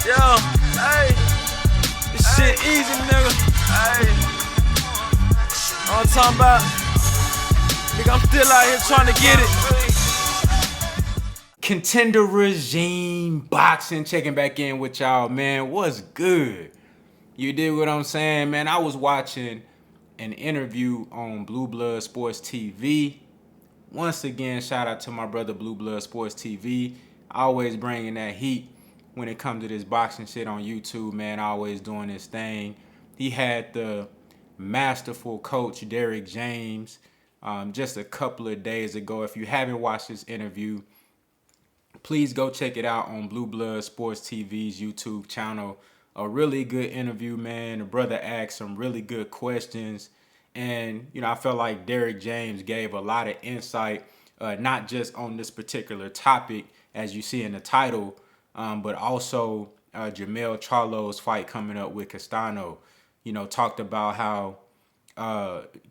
Yo, hey, this shit easy, nigga. Hey, all I'm talking about, nigga, I'm still out here trying to get it. Contender Regime Boxing, checking back in with y'all, man. What's good? You did what I'm saying, man. I was watching an interview on Blue Blood Sports TV. Once again, shout out to my brother Blue Blood Sports TV. Always bringing that heat when it comes to this boxing shit on YouTube, man. Always doing his thing. He had the masterful coach DERRICK James just a couple of days ago. If you haven't watched this interview, please go check it out on Blue Blood Sports TV's YouTube channel. A really good interview, man. The brother asked some really good questions. And, I felt like DERRICK James gave a lot of insight, not just on this particular topic, as you see in the title, but also Jermell Charlo's fight coming up with Castano. Talked about how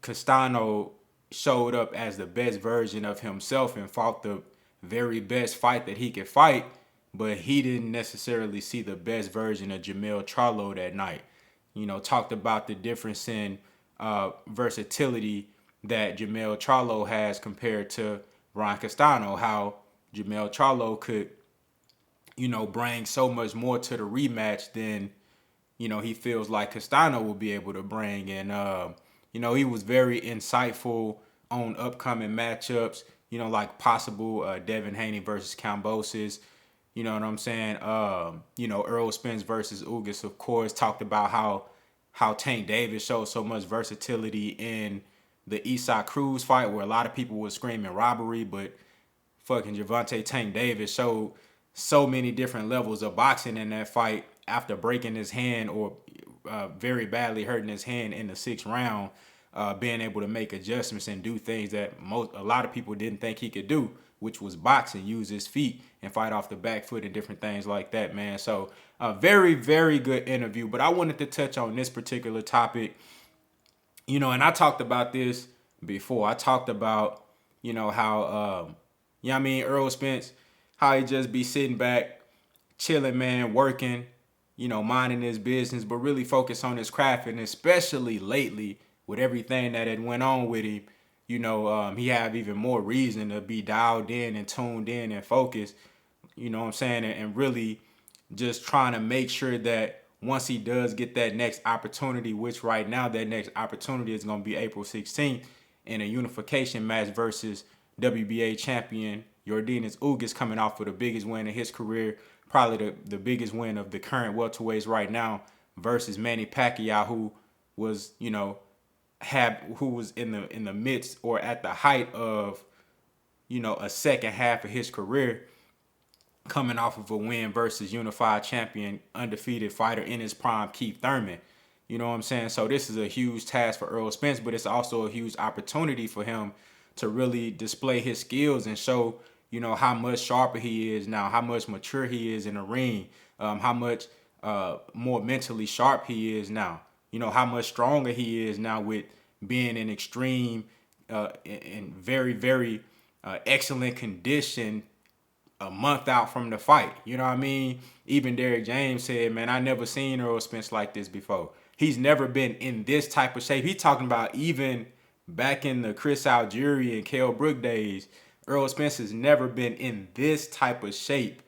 Castano showed up as the best version of himself and fought the very best fight that he could fight, but he didn't necessarily see the best version of Jermell Charlo that night. Talked about the difference in versatility that Jermell Charlo has compared to Brian Castano, how Jermell Charlo could, bring so much more to the rematch than, he feels like Castano will be able to bring. And, he was very insightful on upcoming matchups, like possible Devin Haney versus Kambosos. You know what I'm saying? Errol Spence versus Ugas, of course. Talked about how Tank Davis showed so much versatility in the Isaac Cruz fight, where a lot of people were screaming robbery, but fucking Gervonta Tank Davis showed so many different levels of boxing in that fight after breaking his hand or very badly hurting his hand in the 6th round, being able to make adjustments and do things that a lot of people didn't think he could do, which was boxing, use his feet and fight off the back foot and different things like that, man. So a very, very good interview. But I wanted to touch on this particular topic, and I talked about this before. I talked about, how, Errol Spence, how he just be sitting back, chilling, man, working, minding his business, but really focus on his craft. And especially lately with everything that had went on with him, he have even more reason to be dialed in and tuned in and focused, what I'm saying, and really just trying to make sure that once he does get that next opportunity, which right now that next opportunity is going to be April 16th in a unification match versus WBA champion Yordenis Ugas, coming off of the biggest win in his career, probably the biggest win of the current welterweights right now, versus Manny Pacquiao, who was, who was in the midst or at the height of, a second half of his career, coming off of a win versus unified champion, undefeated fighter in his prime, Keith Thurman. You know what I'm saying? So this is a huge task for Errol Spence, but it's also a huge opportunity for him to really display his skills and show, how much sharper he is now, how much mature he is in the ring, how much more mentally sharp he is now, how much stronger he is now with being in extreme and very, very excellent condition a month out from the fight. You know what I mean? Even DERRICK James said, man, I never seen Errol Spence like this before. He's never been in this type of shape. He's talking about even back in the Chris Algieri and Kell Brook days, Errol Spence has never been in this type of shape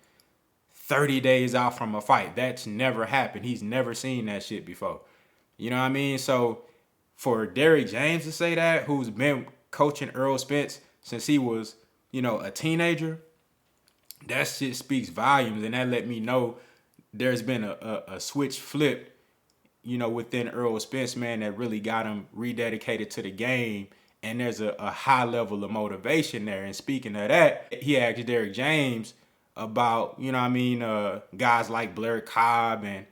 30 days out from a fight. That's never happened. He's never seen that shit before. You know what I mean? So for DERRICK James to say that, who's been coaching Errol Spence since he was, a teenager, that shit speaks volumes. And that let me know there's been a switch flipped, within Errol Spence, man, that really got him rededicated to the game. And there's a high level of motivation there. And speaking of that, he asked DERRICK James about, guys like Blair Cobb and,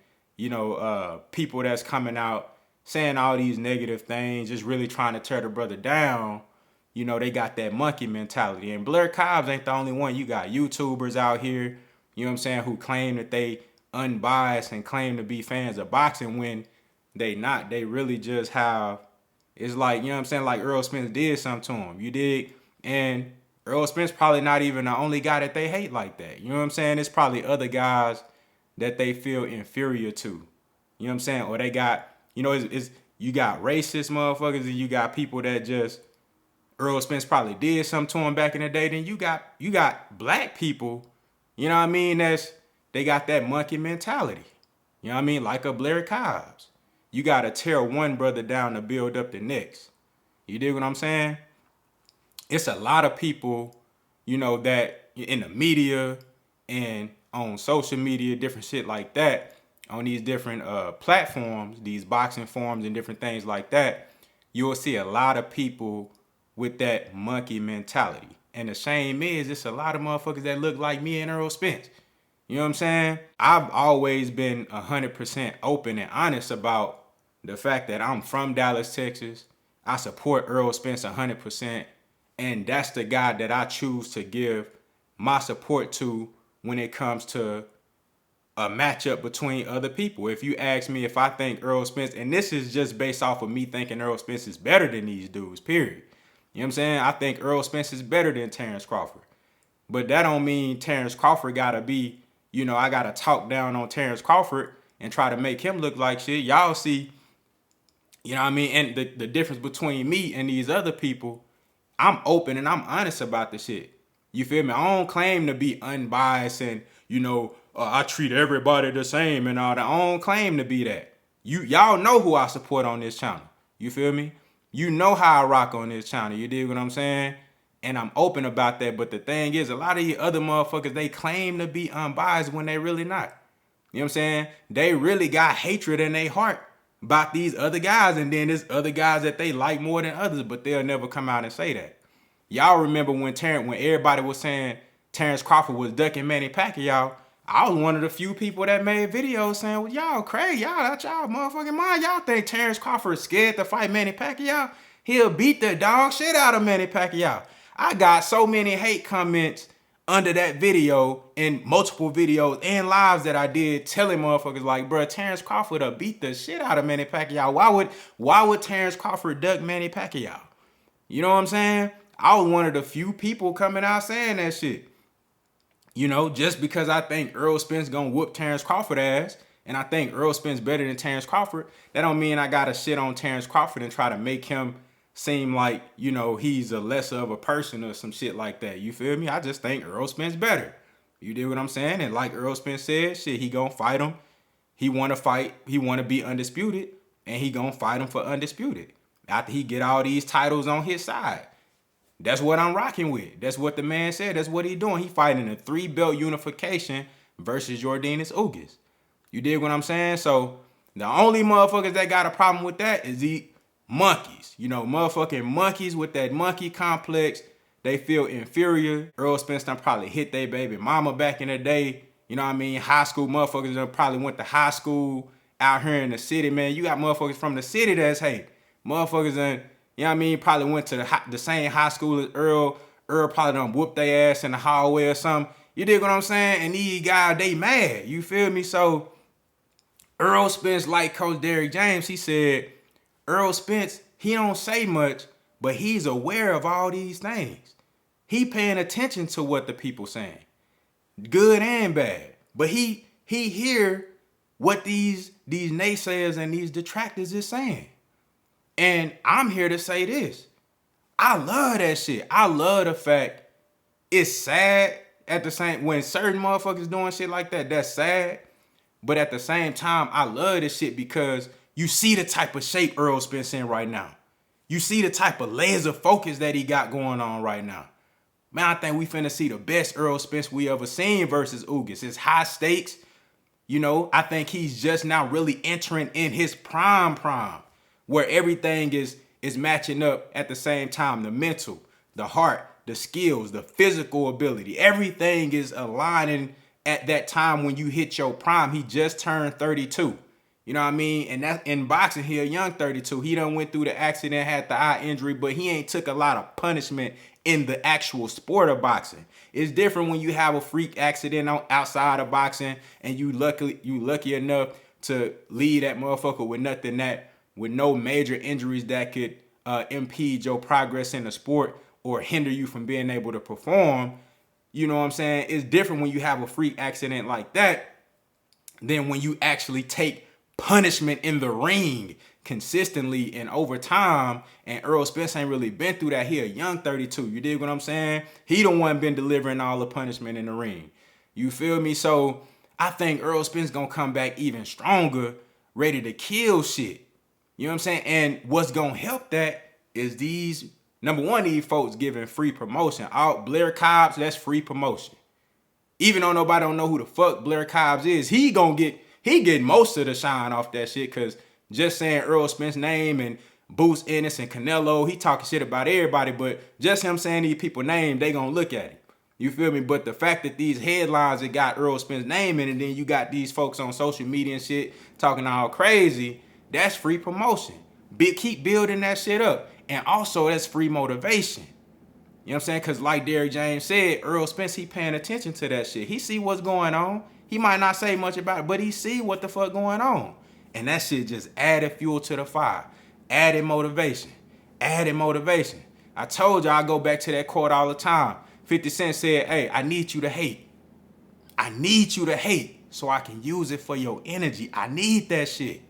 people that's coming out saying all these negative things, just really trying to tear the brother down. They got that monkey mentality. And Blair Cobbs ain't the only one. You got YouTubers out here, who claim that they unbiased and claim to be fans of boxing when they not. They really just have, it's like, like Errol Spence did something to him. You dig? And Errol Spence probably not even the only guy that they hate like that. You know what I'm saying? It's probably other guys that they feel inferior to. You know what I'm saying? Or they got, you know, you got racist motherfuckers and you got people that just, Errol Spence probably did something to him back in the day. Then you got black people, you know what I mean, they got that monkey mentality. You know what I mean? Like a Blair Cobbs. You got to tear one brother down to build up the next. You dig what I'm saying? It's a lot of people, you know, that in the media and on social media, different shit like that, on these different platforms, these boxing forums and different things like that, you'll see a lot of people with that monkey mentality. And the shame is, it's a lot of motherfuckers that look like me and Errol Spence. You know what I'm saying? I've always been 100% open and honest about the fact that I'm from Dallas, Texas. I support Errol Spence 100%. And that's the guy that I choose to give my support to when it comes to a matchup between other people. If you ask me if I think Errol Spence, and this is just based off of me thinking Errol Spence is better than these dudes, period. You know what I'm saying? I think Errol Spence is better than Terence Crawford. But that don't mean Terence Crawford gotta be, you know, I gotta talk down on Terence Crawford and try to make him look like shit. Y'all see, you know what I mean? And the difference between me and these other people, I'm open and I'm honest about the shit. You feel me? I don't claim to be unbiased and, you know, I treat everybody the same and all that. I don't claim to be that. Y'all know who I support on this channel. You feel me? You know how I rock on this channel. You dig what I'm saying? And I'm open about that. But the thing is, a lot of you other motherfuckers, they claim to be unbiased when they really not. You know what I'm saying? They really got hatred in their heart about these other guys. And then there's other guys that they like more than others, but they'll never come out and say that. Y'all remember when everybody was saying Terence Crawford was ducking Manny Pacquiao? I was one of the few people that made videos saying, well, y'all crazy. Y'all out y'all motherfucking mind. Y'all think Terence Crawford is scared to fight Manny Pacquiao? He'll beat the dog shit out of Manny Pacquiao. I got so many hate comments under that video and multiple videos and lives that I did telling motherfuckers like, bro, Terence Crawford will beat the shit out of Manny Pacquiao. Why would Terence Crawford duck Manny Pacquiao? You know what I'm saying? I was one of the few people coming out saying that shit. You know, just because I think Errol Spence gonna whoop Terence Crawford ass, and I think Errol Spence better than Terence Crawford, that don't mean I gotta shit on Terence Crawford and try to make him seem like, you know, he's a lesser of a person or some shit like that. You feel me? I just think Errol Spence better. You dig what I'm saying? And like Errol Spence said, shit, he gonna fight him. He wanna fight. He wanna be undisputed, and he gonna fight him for undisputed after he get all these titles on his side. That's what I'm rocking with. That's what the man said. That's what he doing. He fighting a 3-belt unification versus Yordenis Ugas. You dig what I'm saying? So the only motherfuckers that got a problem with that is the monkeys. You know, motherfucking monkeys with that monkey complex. They feel inferior. Errol Spence done probably hit their baby mama back in the day. You know what I mean? High school motherfuckers done probably went to high school out here in the city, man. You got motherfuckers from the city that's hate. Motherfuckers done, you know what I mean, probably went to the same high school as Earl. Earl probably done whooped their ass in the hallway or something. You dig what I'm saying? And these guys, they mad. You feel me? So Errol Spence, like Coach DERRICK JAMES, he said, Errol Spence, he don't say much, but he's aware of all these things. He paying attention to what the people saying, good and bad. But he hear what these naysayers and these detractors is saying. And I'm here to say this. I love that shit. I love the fact it's sad at the same, when certain motherfuckers doing shit like that, that's sad. But at the same time, I love this shit because you see the type of shape Errol Spence in right now. You see the type of laser focus that he got going on right now. Man, I think we finna see the best Errol Spence we ever seen versus Ugas. It's high stakes. You know, I think he's just now really entering in his prime, where everything is matching up at the same time. The mental, the heart, the skills, the physical ability, everything is aligning at that time when you hit your prime. He just turned 32. You know what I mean? And that's in boxing, he a young 32. He done went through the accident, had the eye injury, but he ain't took a lot of punishment in the actual sport of boxing. It's different when you have a freak accident outside of boxing and you lucky enough to leave that motherfucker with no major injuries that could impede your progress in the sport or hinder you from being able to perform. You know what I'm saying? It's different when you have a freak accident like that than when you actually take punishment in the ring consistently and over time. And Errol Spence ain't really been through that. He a young 32. You dig what I'm saying? He the one been delivering all the punishment in the ring. You feel me? So I think Errol Spence gonna come back even stronger, ready to kill shit. You know what I'm saying? And what's gonna help that is these, number one, these folks giving free promotion. Out Blair Cobbs, that's free promotion. Even though nobody don't know who the fuck Blair Cobbs is, he get most of the shine off that shit, because just saying Errol Spence's name and Boots Ennis and Canelo, he talking shit about everybody, but just him saying these people's name, they gonna look at it. You feel me? But the fact that these headlines that got Errol Spence's name in it, and then you got these folks on social media and shit talking all crazy, that's free promotion. Keep building that shit up. And also, that's free motivation. You know what I'm saying? Because like DERRICK James said, Errol Spence, he paying attention to that shit. He see what's going on. He might not say much about it, but he see what the fuck going on. And that shit just added fuel to the fire. Added motivation. Added motivation. I told you I go back to that quote all the time. 50 Cent said, hey, I need you to hate. I need you to hate so I can use it for your energy. I need that shit.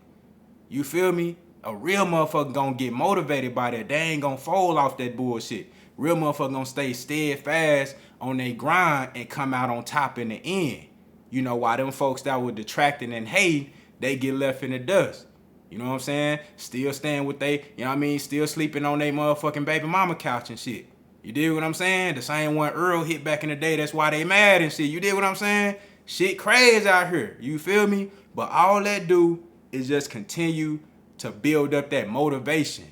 You feel me? A real motherfucker gonna get motivated by that. They ain't gonna fold off that bullshit. Real motherfucker gonna stay steadfast on their grind and come out on top in the end. You know, why them folks that were detracting and hating, they get left in the dust. You know what I'm saying? Still staying with they, you know what I mean? Still sleeping on their motherfucking baby mama couch and shit. You dig what I'm saying? The same one Earl hit back in the day, that's why they mad and shit. You dig what I'm saying? Shit crazy out here. You feel me? But all that do is just continue to build up that motivation.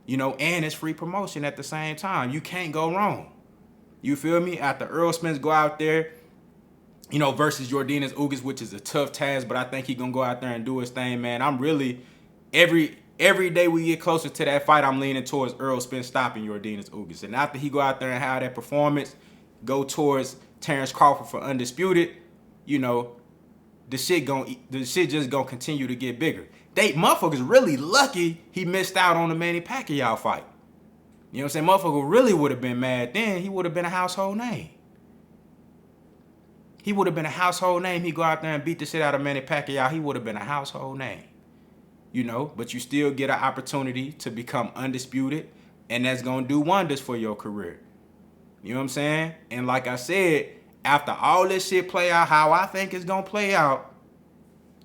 You know, and it's free promotion at the same time. You can't go wrong. You feel me? After Errol Spence go out there, you know, versus Yordenis Ugas, which is a tough task, but I think he gonna go out there and do his thing, man. I'm really, every day we get closer to that fight, I'm leaning towards Errol Spence stopping Yordenis Ugas. And after he go out there and have that performance, go towards Terence Crawford for Undefeated, you know, the shit just gonna continue to get bigger. They motherfuckers really lucky he missed out on the Manny Pacquiao fight. You know what I'm saying? Motherfucker really would have been mad then. He would have been a household name. He would have been a household name. He go out there and beat the shit out of Manny Pacquiao. He would have been a household name. You know, but you still get an opportunity to become undisputed, and that's gonna do wonders for your career. You know what I'm saying? And like I said, after all this shit play out how I think it's gonna play out,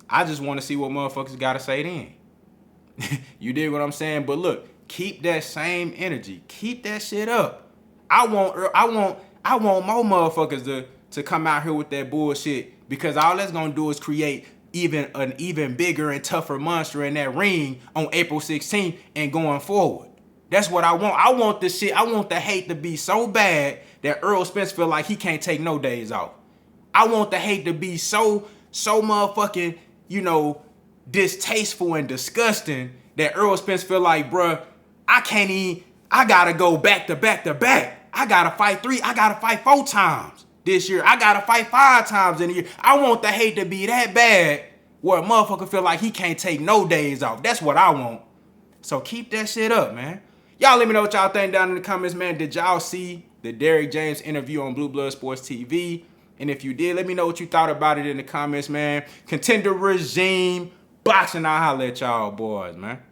I just want to see what motherfuckers gotta say then. You dig what I'm saying? But look, keep that same energy. Keep that shit up. I want more motherfuckers to come out here with that bullshit, because all that's gonna do is create an even bigger and tougher monster in that ring on April 16th and going forward. That's what I want. I want this shit. I want the hate to be so bad that Errol Spence feel like he can't take no days off. I want the hate to be so motherfucking, you know, distasteful and disgusting that Errol Spence feel like, bruh, I gotta go back to back to back. I gotta fight 4 times this year. I gotta fight 5 times in a year. I want the hate to be that bad where a motherfucker feel like he can't take no days off. That's what I want. So keep that shit up, man. Y'all let me know what y'all think down in the comments, man. Did y'all see the DERRICK James interview on Blue Blood Sports TV? And if you did, let me know what you thought about it in the comments, man. Contender regime, boxing, I'll holler at y'all boys, man.